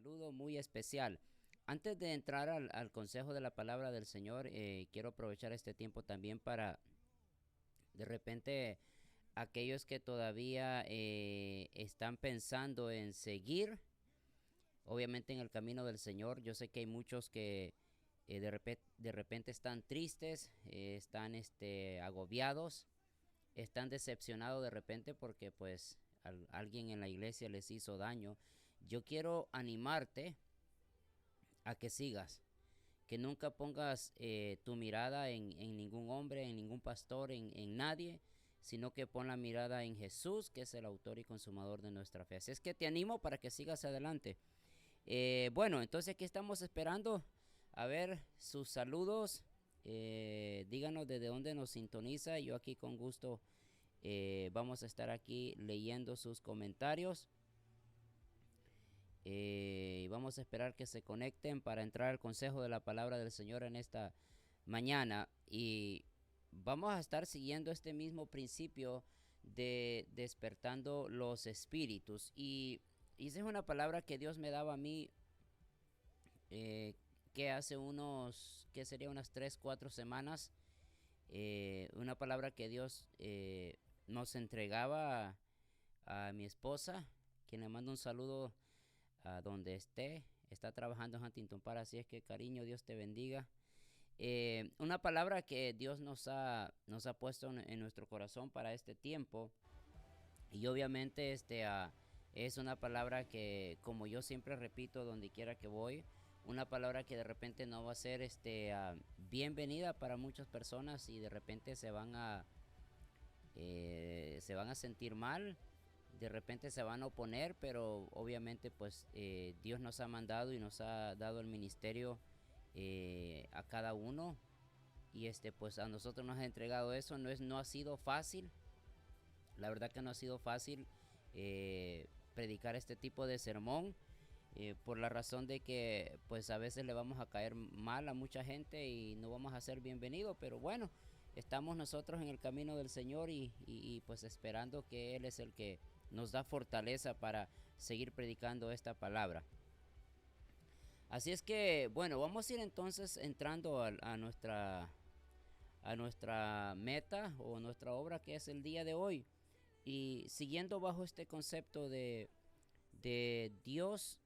saludo muy especial. Antes de entrar al consejo de la palabra del Señor, quiero aprovechar este tiempo también para, de repente, aquellos que todavía están pensando en seguir, obviamente en el camino del Señor. Yo sé que hay muchos que de repente están tristes, están agobiados, están decepcionados de repente porque pues alguien en la iglesia les hizo daño. Yo quiero animarte a que sigas, que nunca pongas tu mirada en ningún hombre, en ningún pastor, en nadie, sino que pon la mirada en Jesús, que es el autor y consumador de nuestra fe. Así es que te animo para que sigas adelante. Bueno, entonces aquí estamos esperando a ver sus saludos. Díganos desde dónde nos sintoniza. Yo aquí con gusto vamos a estar aquí leyendo sus comentarios. Y vamos a esperar que se conecten para entrar al consejo de la palabra del Señor en esta mañana. Y vamos a estar siguiendo este mismo principio de despertando los espíritus. Y esa es una palabra que Dios me daba a mí, eh, que hace que sería unas 3, 4 semanas. Una palabra que Dios nos entregaba a mi esposa, quien le mando un saludo a donde esté. Está trabajando en Huntington Park, así es que cariño, Dios te bendiga. Una palabra que Dios nos ha puesto en nuestro corazón para este tiempo. Y obviamente es una palabra que, como yo siempre repito donde quiera que voy, una palabra que de repente no va a ser bienvenida para muchas personas y de repente se van a sentir mal, de repente se van a oponer, pero obviamente pues Dios nos ha mandado y nos ha dado el ministerio a cada uno, y pues a nosotros nos ha entregado eso. No ha sido fácil, la verdad que no ha sido fácil predicar este tipo de sermón, por la razón de que pues a veces le vamos a caer mal a mucha gente y no vamos a ser bienvenidos, pero bueno, estamos nosotros en el camino del Señor y pues esperando que Él es el que nos da fortaleza para seguir predicando esta palabra. Así es que bueno, vamos a ir entonces entrando a nuestra meta o nuestra obra, que es el día de hoy, y siguiendo bajo este concepto de Dios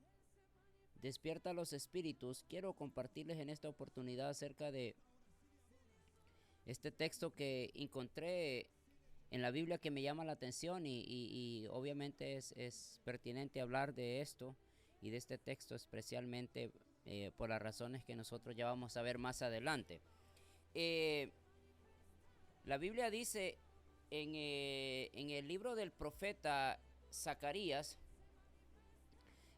despierta a los espíritus. Quiero compartirles en esta oportunidad acerca de este texto que encontré en la Biblia, que me llama la atención y obviamente es pertinente hablar de esto y de este texto especialmente por las razones que nosotros ya vamos a ver más adelante. Eh, la Biblia dice en el libro del profeta Zacarías,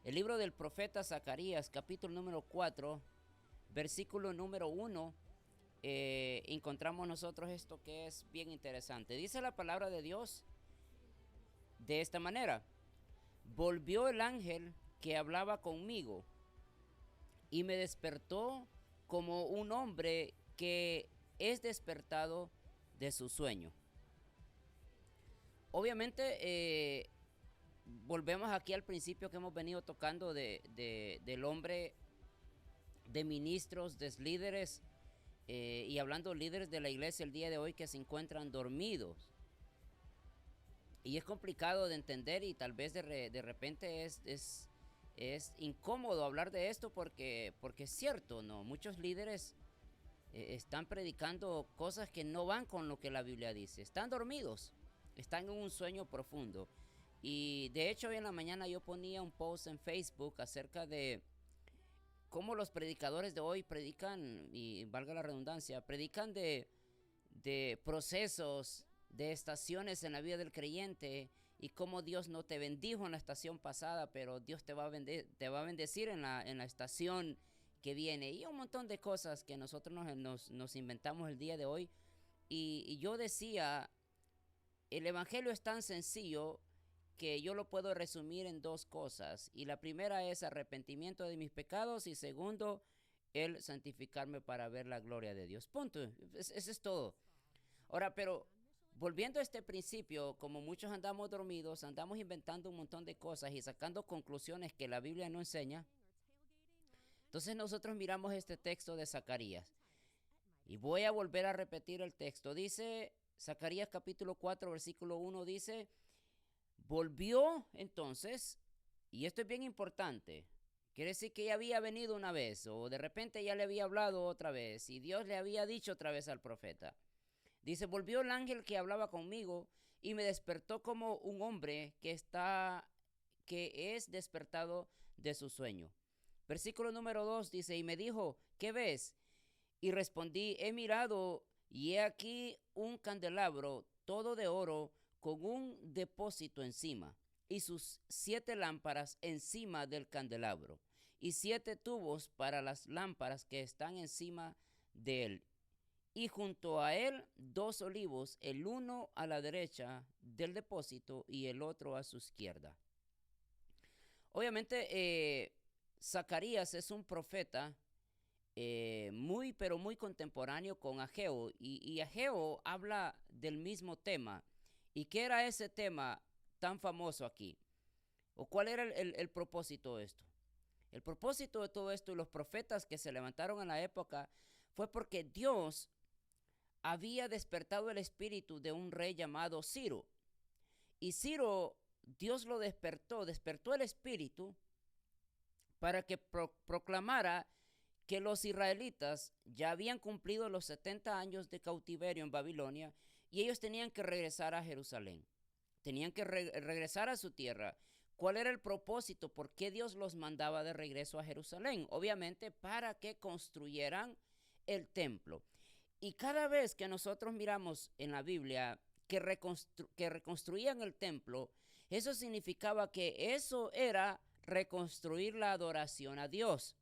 el libro del profeta Zacarías, capítulo número 4, versículo número 1, encontramos nosotros esto que es bien interesante. Dice la palabra de Dios de esta manera: volvió el ángel que hablaba conmigo y me despertó como un hombre que es despertado de su sueño. Obviamente, volvemos aquí al principio que hemos venido tocando del hombre, de ministros, de líderes, y hablando líderes de la iglesia el día de hoy que se encuentran dormidos. Y es complicado de entender y tal vez de repente es incómodo hablar de esto porque es cierto, ¿no? Muchos líderes están predicando cosas que no van con lo que la Biblia dice. Están dormidos, están en un sueño profundo. Y de hecho hoy en la mañana yo ponía un post en Facebook acerca de cómo los predicadores de hoy predican, y valga la redundancia, predican de procesos, de estaciones en la vida del creyente, y cómo Dios no te bendijo en la estación pasada, pero Dios te va a bendecir en la estación que viene, y un montón de cosas que nosotros nos inventamos el día de hoy. Y yo decía, el evangelio es tan sencillo que yo lo puedo resumir en dos cosas, y la primera es arrepentimiento de mis pecados, y segundo, el santificarme para ver la gloria de Dios. Punto. Eso es todo. Ahora, pero volviendo a este principio, como muchos andamos dormidos, andamos inventando un montón de cosas y sacando conclusiones que la Biblia no enseña. Entonces nosotros miramos este texto de Zacarías y voy a volver a repetir el texto. Dice Zacarías capítulo 4, versículo 1, dice, volvió entonces, y esto es bien importante, quiere decir que ya había venido una vez o de repente ya le había hablado otra vez y Dios le había dicho otra vez al profeta. Dice, volvió el ángel que hablaba conmigo y me despertó como un hombre que es despertado de su sueño. Versículo número 2 dice, y me dijo, ¿qué ves? Y respondí, he mirado y he aquí un candelabro todo de oro con un depósito encima y sus 7 lámparas encima del candelabro y 7 tubos para las lámparas que están encima de él. Y junto a él 2 olivos, el uno a la derecha del depósito y el otro a su izquierda. Obviamente, Zacarías es un profeta pero muy contemporáneo con Ageo. Y Ageo habla del mismo tema. ¿Y qué era ese tema tan famoso aquí? ¿O cuál era el propósito de esto? El propósito de todo esto y los profetas que se levantaron en la época fue porque Dios había despertado el espíritu de un rey llamado Ciro. Y Ciro, Dios lo despertó el espíritu para que proclamara que los israelitas ya habían cumplido los 70 años de cautiverio en Babilonia y ellos tenían que regresar a Jerusalén. Tenían que regresar a su tierra. ¿Cuál era el propósito? ¿Por qué Dios los mandaba de regreso a Jerusalén? Obviamente para que construyeran el templo. Y cada vez que nosotros miramos en la Biblia que reconstruían el templo, eso significaba que eso era reconstruir la adoración a Dios.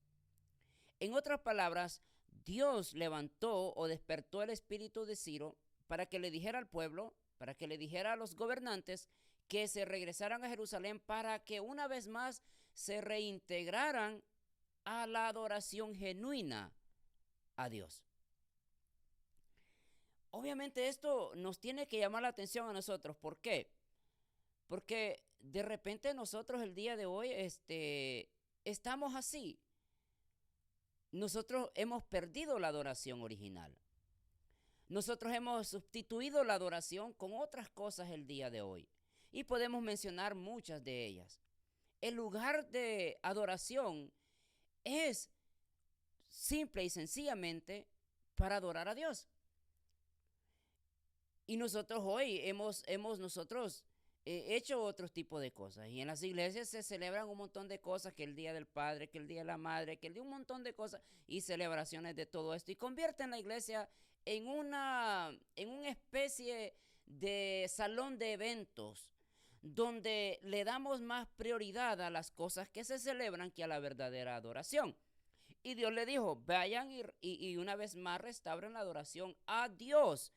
En otras palabras, Dios levantó o despertó el espíritu de Ciro para que le dijera al pueblo, para que le dijera a los gobernantes que se regresaran a Jerusalén para que una vez más se reintegraran a la adoración genuina a Dios. Obviamente esto nos tiene que llamar la atención a nosotros. ¿Por qué? Porque de repente nosotros el día de hoy estamos así. Nosotros hemos perdido la adoración original. Nosotros hemos sustituido la adoración con otras cosas el día de hoy. Y podemos mencionar muchas de ellas. El lugar de adoración es simple y sencillamente para adorar a Dios. Y nosotros hoy hemos hecho otro tipo de cosas. Y en las iglesias se celebran un montón de cosas, que el Día del Padre, que el Día de la Madre, que el día un montón de cosas y celebraciones de todo esto. Y convierten la iglesia en una especie de salón de eventos donde le damos más prioridad a las cosas que se celebran que a la verdadera adoración. Y Dios le dijo, vayan y una vez más restauren la adoración a Dios.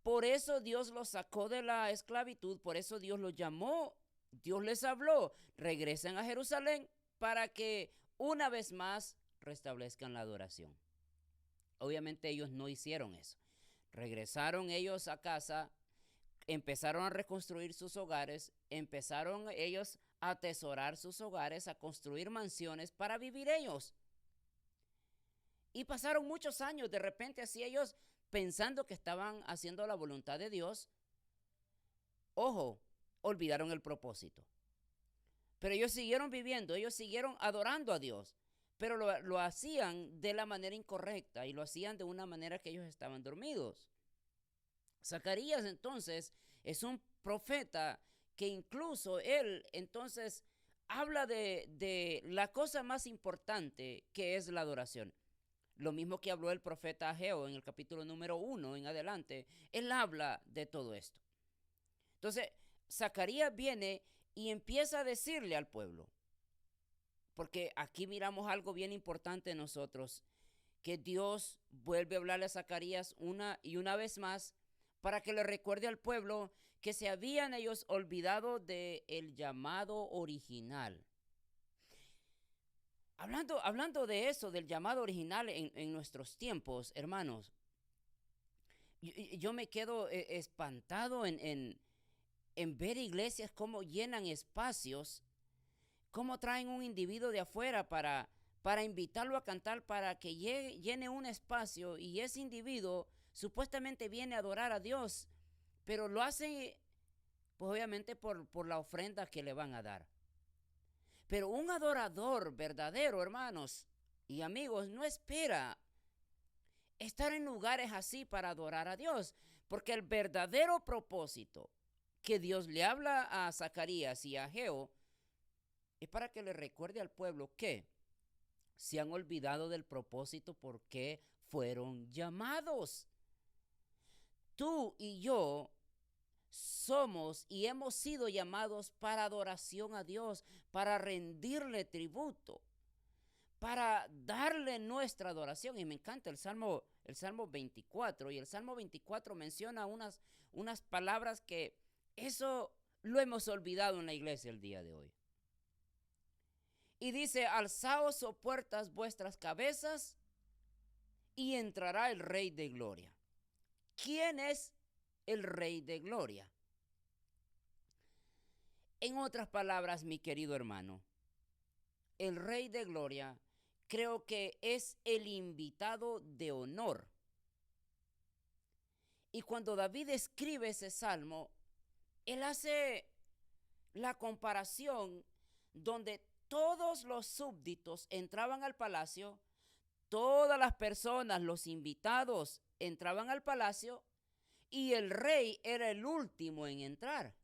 Por eso Dios los sacó de la esclavitud, por eso Dios los llamó, Dios les habló, regresen a Jerusalén para que una vez más restablezcan la adoración. Obviamente ellos no hicieron eso. Regresaron ellos a casa, empezaron a reconstruir sus hogares, empezaron ellos a atesorar sus hogares, a construir mansiones para vivir ellos. Y pasaron muchos años, de repente así ellos pensando que estaban haciendo la voluntad de Dios. Ojo, olvidaron el propósito. Pero ellos siguieron viviendo, ellos siguieron adorando a Dios, pero lo hacían de la manera incorrecta y lo hacían de una manera que ellos estaban dormidos. Zacarías entonces es un profeta que incluso él entonces habla de la cosa más importante que es la adoración. Lo mismo que habló el profeta Ageo en el capítulo número 1 en adelante. Él habla de todo esto. Entonces, Zacarías viene y empieza a decirle al pueblo, porque aquí miramos algo bien importante nosotros, que Dios vuelve a hablarle a Zacarías una y una vez más para que le recuerde al pueblo que se habían ellos olvidado del llamado original. Hablando de eso, del llamado original en nuestros tiempos, hermanos, yo me quedo espantado en ver iglesias cómo llenan espacios, cómo traen un individuo de afuera para para invitarlo a cantar para que llene un espacio, y ese individuo supuestamente viene a adorar a Dios, pero lo hace pues obviamente por la ofrenda que le van a dar. Pero un adorador verdadero, hermanos y amigos, no espera estar en lugares así para adorar a Dios, porque el verdadero propósito que Dios le habla a Zacarías y a Ageo es para que le recuerde al pueblo que se han olvidado del propósito por qué fueron llamados. Tú y yo somos y hemos sido llamados para adoración a Dios, para rendirle tributo, para darle nuestra adoración. Y me encanta el Salmo 24. Y el Salmo 24 menciona unas palabras que eso lo hemos olvidado en la iglesia el día de hoy. Y dice: alzaos, oh puertas, vuestras cabezas, y entrará el Rey de Gloria. ¿Quién es el Rey de Gloria? En otras palabras, mi querido hermano, el Rey de Gloria creo que es el invitado de honor. Y cuando David escribe ese salmo, él hace la comparación donde todos los súbditos entraban al palacio, todas las personas, los invitados, entraban al palacio, y el rey era el último en entrar.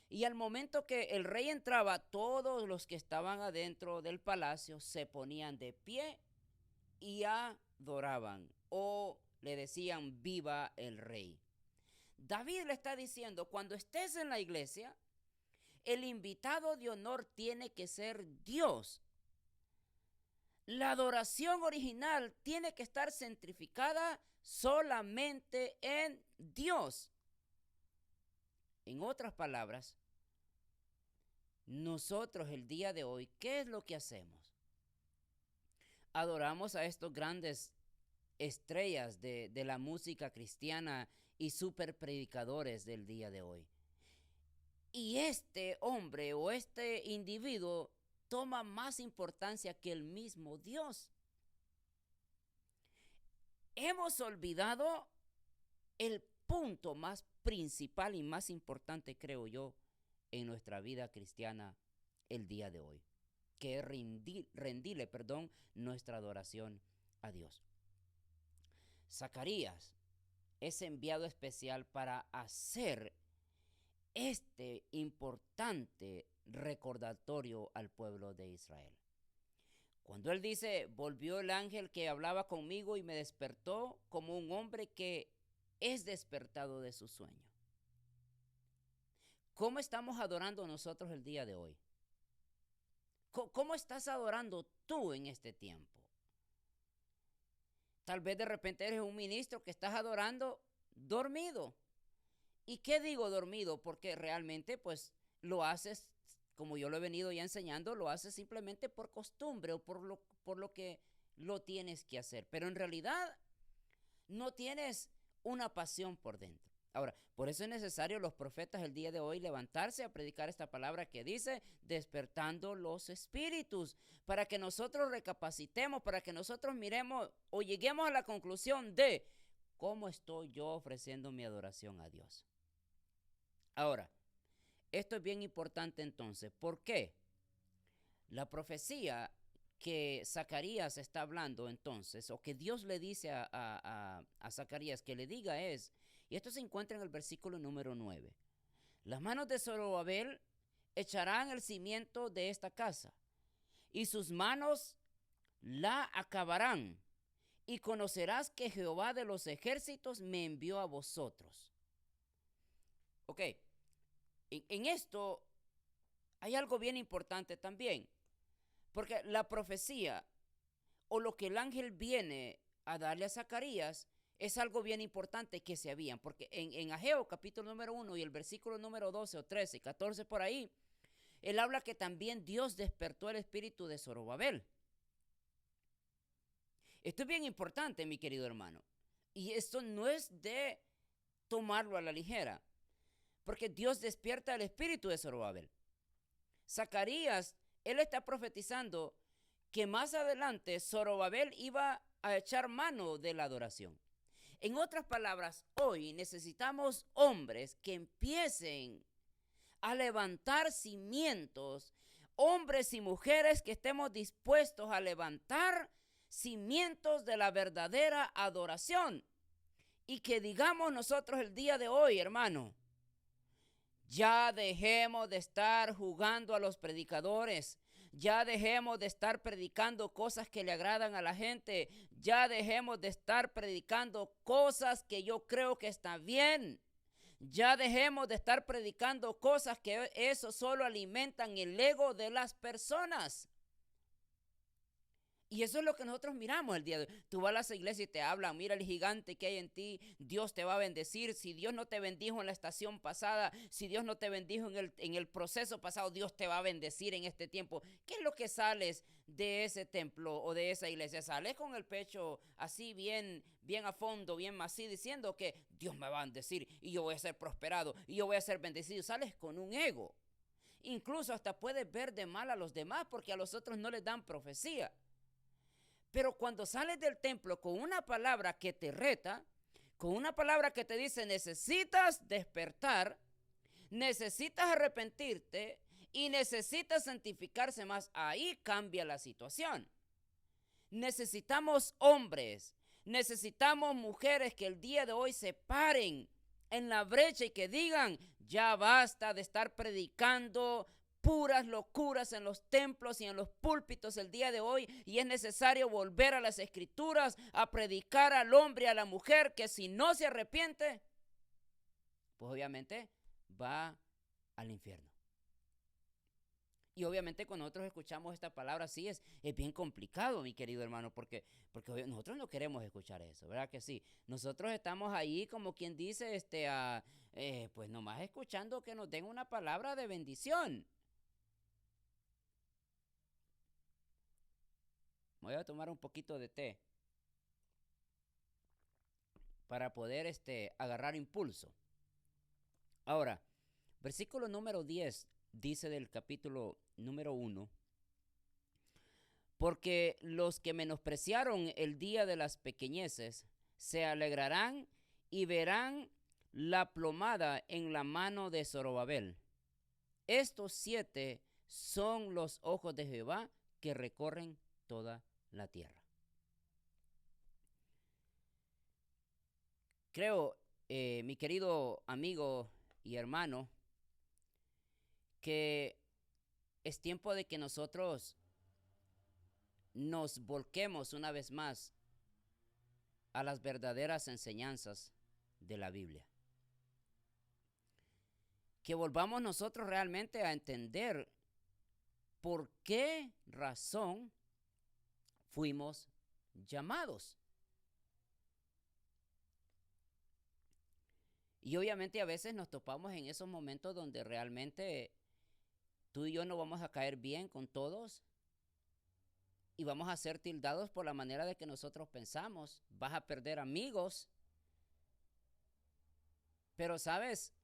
Y al momento que el rey entraba, todos los que estaban adentro del palacio se ponían de pie y adoraban o le decían: viva el rey. David le está diciendo: cuando estés en la iglesia, el invitado de honor tiene que ser Dios. La adoración original tiene que estar centrificada solamente en Dios. En otras palabras, nosotros el día de hoy, ¿qué es lo que hacemos? Adoramos a estos grandes estrellas de la música cristiana y super predicadores del día de hoy. Y este hombre o este individuo toma más importancia que el mismo Dios. Hemos olvidado el punto más principal y más importante, creo yo, en nuestra vida cristiana el día de hoy, que es rendirle nuestra adoración a Dios. Zacarías es enviado especial para hacer este importante recordatorio al pueblo de Israel. Cuando él dice: volvió el ángel que hablaba conmigo y me despertó como un hombre que es despertado de su sueño. ¿Cómo estamos adorando nosotros el día de hoy? ¿Cómo estás adorando tú en este tiempo? Tal vez de repente eres un ministro que estás adorando dormido. ¿Y qué digo dormido? Porque realmente pues lo haces, como yo lo he venido ya enseñando, lo haces simplemente por costumbre o por lo que lo tienes que hacer. Pero en realidad no tienes una pasión por dentro. Ahora, por eso es necesario los profetas el día de hoy levantarse a predicar esta palabra que dice: despertando los espíritus, para que nosotros recapacitemos, para que nosotros miremos o lleguemos a la conclusión de cómo estoy yo ofreciendo mi adoración a Dios. Ahora, esto es bien importante entonces. ¿Por qué? La profecía que Zacarías está hablando entonces, o que Dios le dice a Zacarías que le diga es, y esto se encuentra en el versículo número 9. Las manos de Zorobabel echarán el cimiento de esta casa, y sus manos la acabarán, y conocerás que Jehová de los ejércitos me envió a vosotros. Ok, en esto hay algo bien importante también, porque la profecía o lo que el ángel viene a darle a Zacarías es algo bien importante que se habían, porque en Ageo capítulo número 1 y el versículo número 12 o 13, 14 por ahí, él habla que también Dios despertó el espíritu de Zorobabel. Esto es bien importante, mi querido hermano, y esto no es de tomarlo a la ligera, porque Dios despierta el espíritu de Zorobabel. Zacarías, él está profetizando que más adelante Zorobabel iba a echar mano de la adoración. En otras palabras, hoy necesitamos hombres que empiecen a levantar cimientos, hombres y mujeres que estemos dispuestos a levantar cimientos de la verdadera adoración. Y que digamos nosotros el día de hoy, hermano, ya dejemos de estar jugando a los predicadores. Ya dejemos de estar predicando cosas que le agradan a la gente. Ya dejemos de estar predicando cosas que yo creo que están bien. Ya dejemos de estar predicando cosas que eso solo alimentan el ego de las personas. Y eso es lo que nosotros miramos el día de hoy. Tú vas a las iglesias y te hablan, mira el gigante que hay en ti, Dios te va a bendecir. Si Dios no te bendijo en la estación pasada, si Dios no te bendijo en el proceso pasado, Dios te va a bendecir en este tiempo. ¿Qué es lo que sales de ese templo o de esa iglesia? Sales con el pecho así bien a fondo, bien macizo, diciendo que Dios me va a bendecir y yo voy a ser prosperado y yo voy a ser bendecido. Sales con un ego. Incluso hasta puedes ver de mal a los demás porque a los otros no les dan profecía. Pero cuando sales del templo con una palabra que te reta, con una palabra que te dice necesitas despertar, necesitas arrepentirte y necesitas santificarse más, ahí cambia la situación. Necesitamos hombres, necesitamos mujeres que el día de hoy se paren en la brecha y que digan, ya basta de estar predicando puras locuras en los templos y en los púlpitos el día de hoy, y es necesario volver a las escrituras, a predicar al hombre y a la mujer que si no se arrepiente, pues obviamente va al infierno. Y obviamente cuando nosotros escuchamos esta palabra, sí es bien complicado, mi querido hermano, porque nosotros no queremos escuchar eso, ¿verdad que sí? Nosotros estamos ahí como quien dice, pues nomás escuchando que nos den una palabra de bendición. Voy a tomar un poquito de té para poder agarrar impulso. Ahora, versículo número 10 dice del capítulo número 1, porque los que menospreciaron el día de las pequeñeces se alegrarán y verán la plomada en la mano de Zorobabel. Estos 7 son los ojos de Jehová que recorren toda la tierra. Creo, mi querido amigo y hermano, que es tiempo de que nosotros nos volquemos una vez más a las verdaderas enseñanzas de la Biblia. Que volvamos nosotros realmente a entender por qué razón fuimos llamados. Y obviamente a veces nos topamos en esos momentos donde realmente tú y yo no vamos a caer bien con todos y vamos a ser tildados por la manera de que nosotros pensamos. Vas a perder amigos. Pero sabes,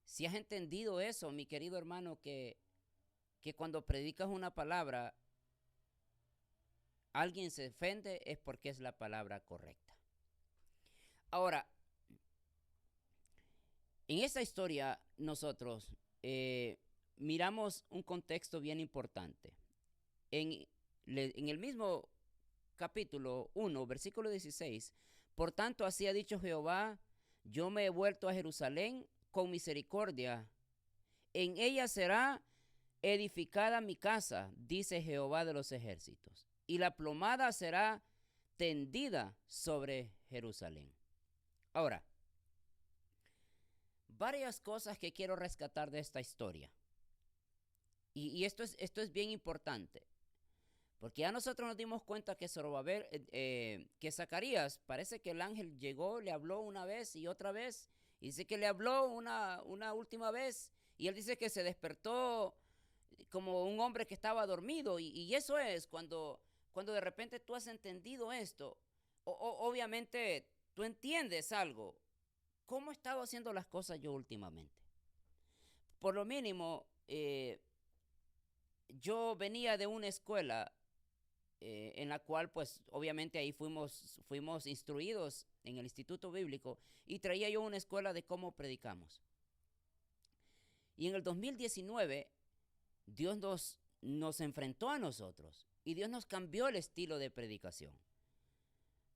si has entendido eso, mi querido hermano, que cuando predicas una palabra, alguien se ofende, es porque es la palabra correcta. Ahora, en esta historia nosotros miramos un contexto bien importante. En el mismo capítulo 1, versículo 16, por tanto así ha dicho Jehová, yo me he vuelto a Jerusalén con misericordia. En ella será edificada mi casa, dice Jehová de los ejércitos, y la plomada será tendida sobre Jerusalén. Ahora, varias cosas que quiero rescatar de esta historia. Y esto es bien importante. Porque ya nosotros nos dimos cuenta que Zorobabel, que Zacarías, parece que el ángel llegó, le habló una vez y otra vez. Y dice que le habló una última vez. Y él dice que se despertó como un hombre que estaba dormido. Y eso es cuando de repente tú has entendido esto. Obviamente tú entiendes algo. ¿Cómo he estado haciendo las cosas yo últimamente? Por lo mínimo, yo venía de una escuela en la cual pues obviamente ahí fuimos instruidos en el Instituto Bíblico y traía yo una escuela de cómo predicamos. Y en el 2019 Dios nos enfrentó a nosotros y Dios nos cambió el estilo de predicación.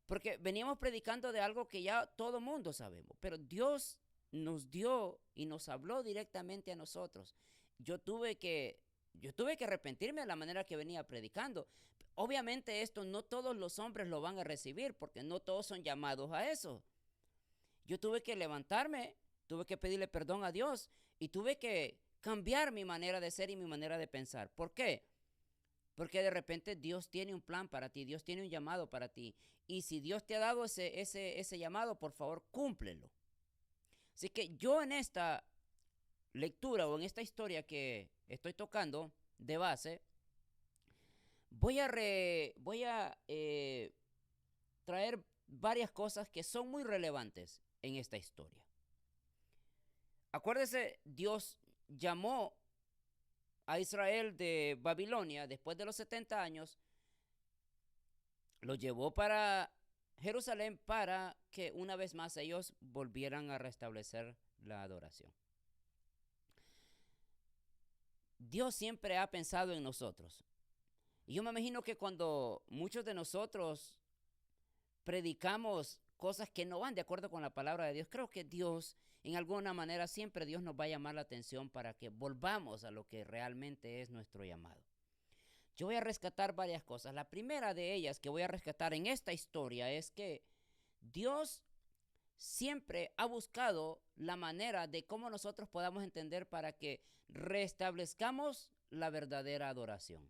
Porque veníamos predicando de algo que ya todo mundo sabemos, pero Dios nos dio y nos habló directamente a nosotros. Yo tuve que arrepentirme de la manera que venía predicando. Obviamente esto no todos los hombres lo van a recibir porque no todos son llamados a eso. Yo tuve que levantarme, tuve que pedirle perdón a Dios y tuve que cambiar mi manera de ser y mi manera de pensar. ¿Por qué? Porque de repente Dios tiene un plan para ti, Dios tiene un llamado para ti. Y si Dios te ha dado ese llamado, por favor, cúmplelo. Así que yo en esta lectura o en esta historia que estoy tocando de base, voy a traer varias cosas que son muy relevantes en esta historia. Acuérdese, Dios llamó a Israel de Babilonia después de los 70 años, lo llevó para Jerusalén para que una vez más ellos volvieran a restablecer la adoración. Dios siempre ha pensado en nosotros. Y yo me imagino que cuando muchos de nosotros predicamos cosas que no van de acuerdo con la palabra de Dios, creo que Dios, en alguna manera, siempre Dios nos va a llamar la atención para que volvamos a lo que realmente es nuestro llamado. Yo voy a rescatar varias cosas. La primera de ellas que voy a rescatar en esta historia es que Dios siempre ha buscado la manera de cómo nosotros podamos entender para que restablezcamos la verdadera adoración.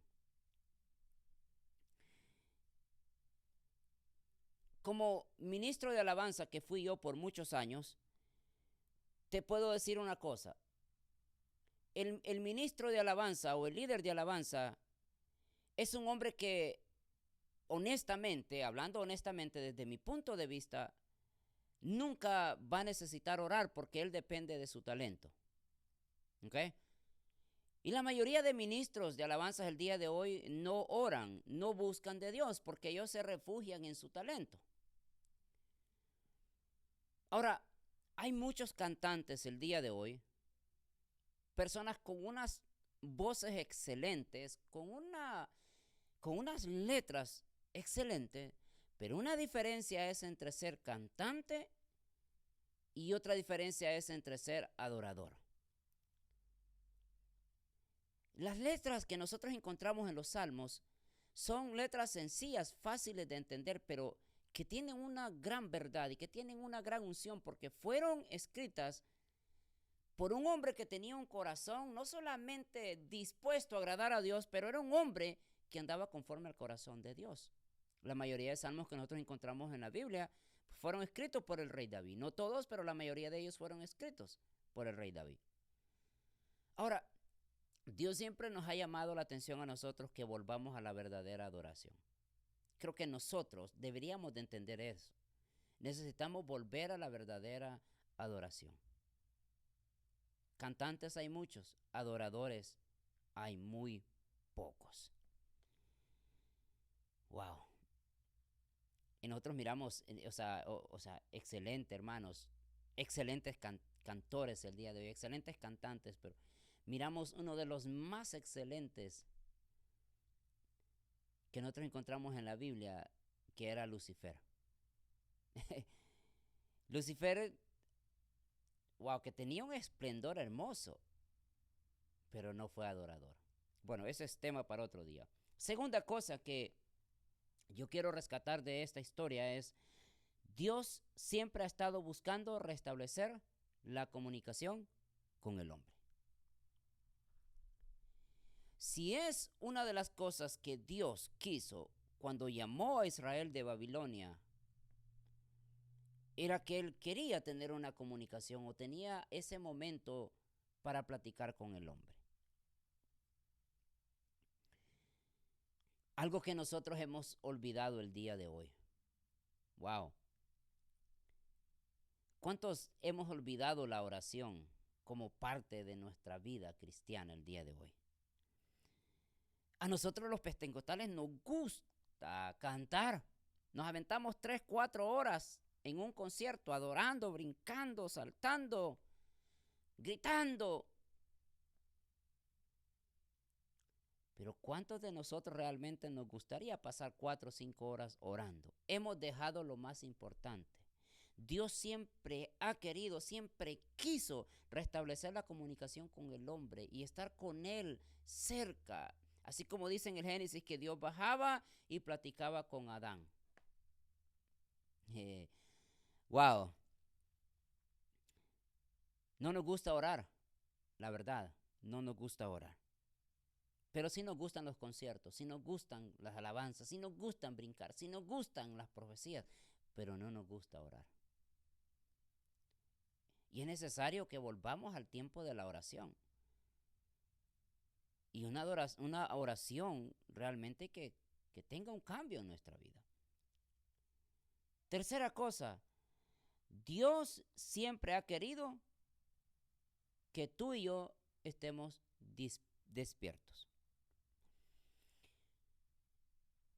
Como ministro de alabanza que fui yo por muchos años, te puedo decir una cosa. El ministro de alabanza o el líder de alabanza es un hombre que honestamente, hablando honestamente desde mi punto de vista, nunca va a necesitar orar porque él depende de su talento. ¿Ok? Y la mayoría de ministros de alabanzas el día de hoy no oran, no buscan de Dios porque ellos se refugian en su talento. Ahora, hay muchos cantantes el día de hoy, personas con unas voces excelentes, con unas letras excelentes, pero una diferencia es entre ser cantante y otra diferencia es entre ser adorador. Las letras que nosotros encontramos en los salmos son letras sencillas, fáciles de entender, pero que tienen una gran verdad y que tienen una gran unción porque fueron escritas por un hombre que tenía un corazón no solamente dispuesto a agradar a Dios, pero era un hombre que andaba conforme al corazón de Dios. La mayoría de salmos que nosotros encontramos en la Biblia fueron escritos por el rey David. No todos, pero la mayoría de ellos fueron escritos por el rey David. Ahora, Dios siempre nos ha llamado la atención a nosotros que volvamos a la verdadera adoración. Creo que nosotros deberíamos de entender eso. Necesitamos volver a la verdadera adoración. Cantantes hay muchos, adoradores hay muy pocos. Wow. Y nosotros miramos, excelente, hermanos, excelentes cantores el día de hoy, excelentes cantantes, pero miramos uno de los más excelentes que nosotros encontramos en la Biblia, que era Lucifer. Lucifer, wow, que tenía un esplendor hermoso, pero no fue adorador. Bueno, ese es tema para otro día. Segunda cosa que yo quiero rescatar de esta historia es, Dios siempre ha estado buscando restablecer la comunicación con el hombre. Si es una de las cosas que Dios quiso cuando llamó a Israel de Babilonia, era que él quería tener una comunicación o tenía ese momento para platicar con el hombre. Algo que nosotros hemos olvidado el día de hoy. Wow. ¿Cuántos hemos olvidado la oración como parte de nuestra vida cristiana el día de hoy? A nosotros los pentecostales nos gusta cantar. Nos aventamos 3, 4 horas en un concierto, adorando, brincando, saltando, gritando. Pero ¿cuántos de nosotros realmente nos gustaría pasar 4 o 5 horas orando? Hemos dejado lo más importante. Dios siempre ha querido, siempre quiso restablecer la comunicación con el hombre y estar con él cerca. Así como dice en el Génesis que Dios bajaba y platicaba con Adán. Wow. No nos gusta orar, la verdad, no nos gusta orar. Pero sí nos gustan los conciertos, sí nos gustan las alabanzas, sí nos gustan brincar, sí nos gustan las profecías, pero no nos gusta orar. Y es necesario que volvamos al tiempo de la oración. Y una oración realmente que tenga un cambio en nuestra vida. Tercera cosa, Dios siempre ha querido que tú y yo estemos despiertos.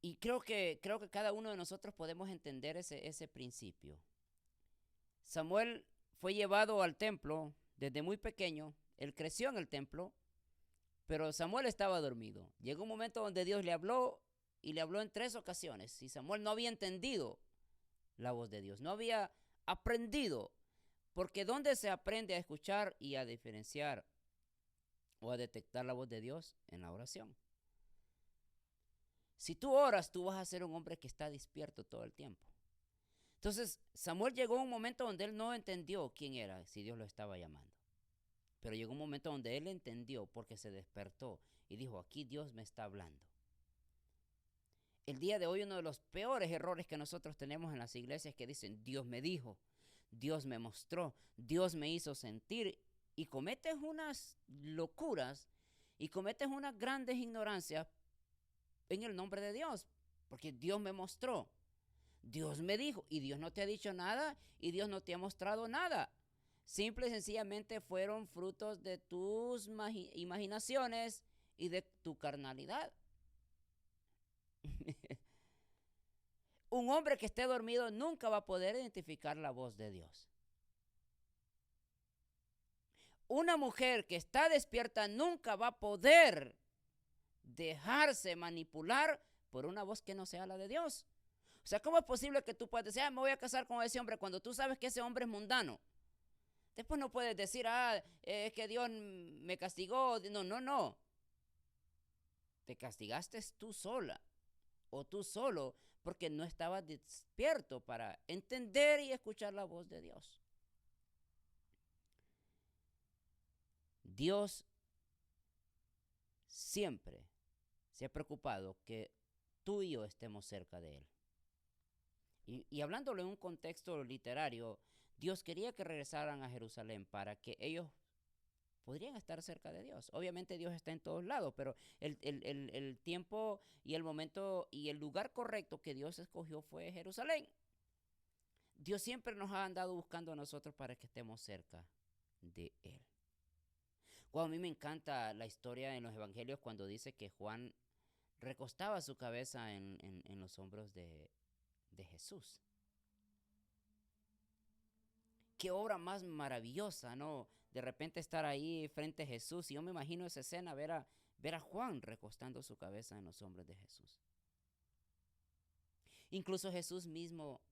Y creo que cada uno de nosotros podemos entender ese principio. Samuel fue llevado al templo desde muy pequeño. Él creció en el templo, pero Samuel estaba dormido. Llegó un momento donde Dios le habló y le habló en 3 ocasiones. Y Samuel no había entendido la voz de Dios, no había aprendido. Porque ¿dónde se aprende a escuchar y a diferenciar o a detectar la voz de Dios? En la oración. Si tú oras, tú vas a ser un hombre que está despierto todo el tiempo. Entonces, Samuel llegó a un momento donde él no entendió quién era, si Dios lo estaba llamando. Pero llegó un momento donde él entendió porque se despertó y dijo, aquí Dios me está hablando. El día de hoy uno de los peores errores que nosotros tenemos en las iglesias es que dicen, Dios me dijo, Dios me mostró, Dios me hizo sentir. Y cometes unas locuras y cometes unas grandes ignorancias en el nombre de Dios, porque Dios me mostró, Dios me dijo, y Dios no te ha dicho nada y Dios no te ha mostrado nada. Simple y sencillamente fueron frutos de tus imaginaciones y de tu carnalidad. Un hombre que esté dormido nunca va a poder identificar la voz de Dios. Una mujer que está despierta nunca va a poder dejarse manipular por una voz que no sea la de Dios. O sea, ¿cómo es posible que tú puedas decir, me voy a casar con ese hombre cuando tú sabes que ese hombre es mundano? Después no puedes decir, es que Dios me castigó. No. Te castigaste tú sola o tú solo porque no estabas despierto para entender y escuchar la voz de Dios. Dios siempre se ha preocupado que tú y yo estemos cerca de Él. Y hablándolo en un contexto literario, Dios quería que regresaran a Jerusalén para que ellos podrían estar cerca de Dios. Obviamente Dios está en todos lados, pero el tiempo y el momento y el lugar correcto que Dios escogió fue Jerusalén. Dios siempre nos ha andado buscando a nosotros para que estemos cerca de Él. A mí me encanta la historia en los evangelios cuando dice que Juan recostaba su cabeza en los hombros de Jesús. Qué obra más maravillosa, ¿no? De repente estar ahí frente a Jesús. Y yo me imagino esa escena, ver a Juan recostando su cabeza en los hombros de Jesús. Incluso Jesús mismo,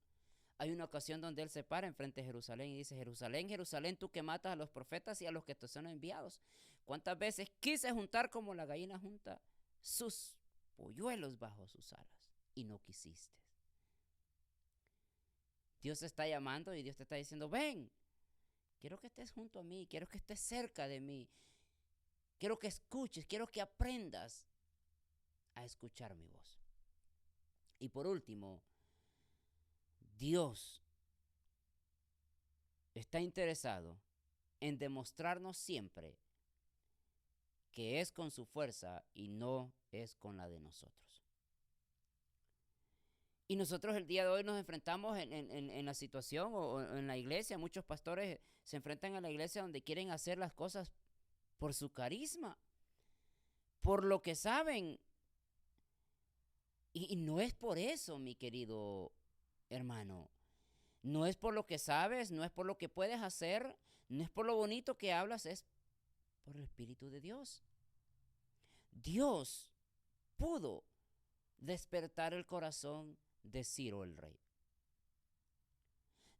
hay una ocasión donde él se para enfrente de Jerusalén y dice, Jerusalén, Jerusalén, tú que matas a los profetas y a los que te son enviados. ¿Cuántas veces quise juntar como la gallina junta sus polluelos bajo sus alas y no quisiste? Dios te está llamando y Dios te está diciendo, ven, quiero que estés junto a mí, quiero que estés cerca de mí, quiero que escuches, quiero que aprendas a escuchar mi voz. Y por último, Dios está interesado en demostrarnos siempre que es con su fuerza y no es con la de nosotros. Y nosotros el día de hoy nos enfrentamos en la situación o en la iglesia. Muchos pastores se enfrentan a la iglesia donde quieren hacer las cosas por su carisma, por lo que saben. Y no es por eso, mi querido hermano. No es por lo que sabes, no es por lo que puedes hacer, no es por lo bonito que hablas, es por el Espíritu de Dios. Dios pudo despertar el corazón de Ciro el rey.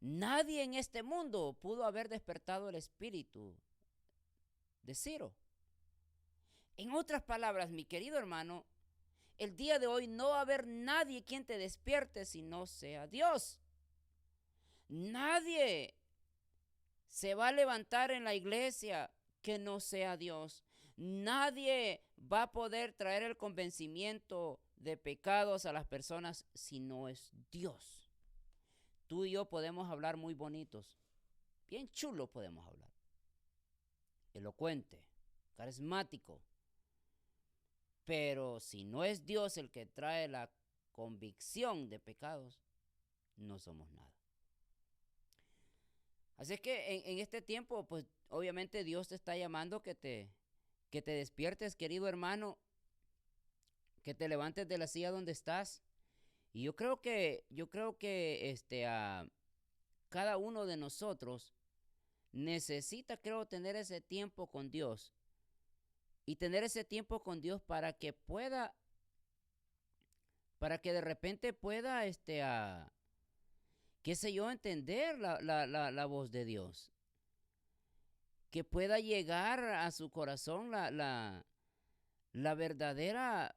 Nadie en este mundo pudo haber despertado el espíritu de Ciro. En otras palabras, mi querido hermano, el día de hoy no va a haber nadie quien te despierte si no sea Dios. Nadie se va a levantar en la iglesia que no sea Dios. Nadie va a poder traer el convencimiento de pecados a las personas si no es Dios. Tú y yo podemos hablar muy bonitos, bien chulo podemos hablar, elocuente, carismático, pero si no es Dios el que trae la convicción de pecados, no somos nada. Así es que en este tiempo, pues obviamente Dios te está llamando que te despiertes, querido hermano, que te levantes de la silla donde estás. Y yo creo que cada uno de nosotros necesita, creo, tener ese tiempo con Dios. Y tener ese tiempo con Dios para que de repente pueda, qué sé yo, entender la voz de Dios. Que pueda llegar a su corazón la verdadera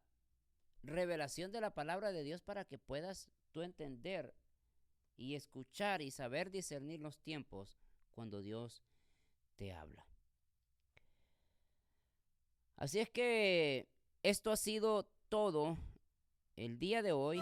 revelación de la palabra de Dios para que puedas tú entender y escuchar y saber discernir los tiempos cuando Dios te habla. Así es que esto ha sido todo el día de hoy.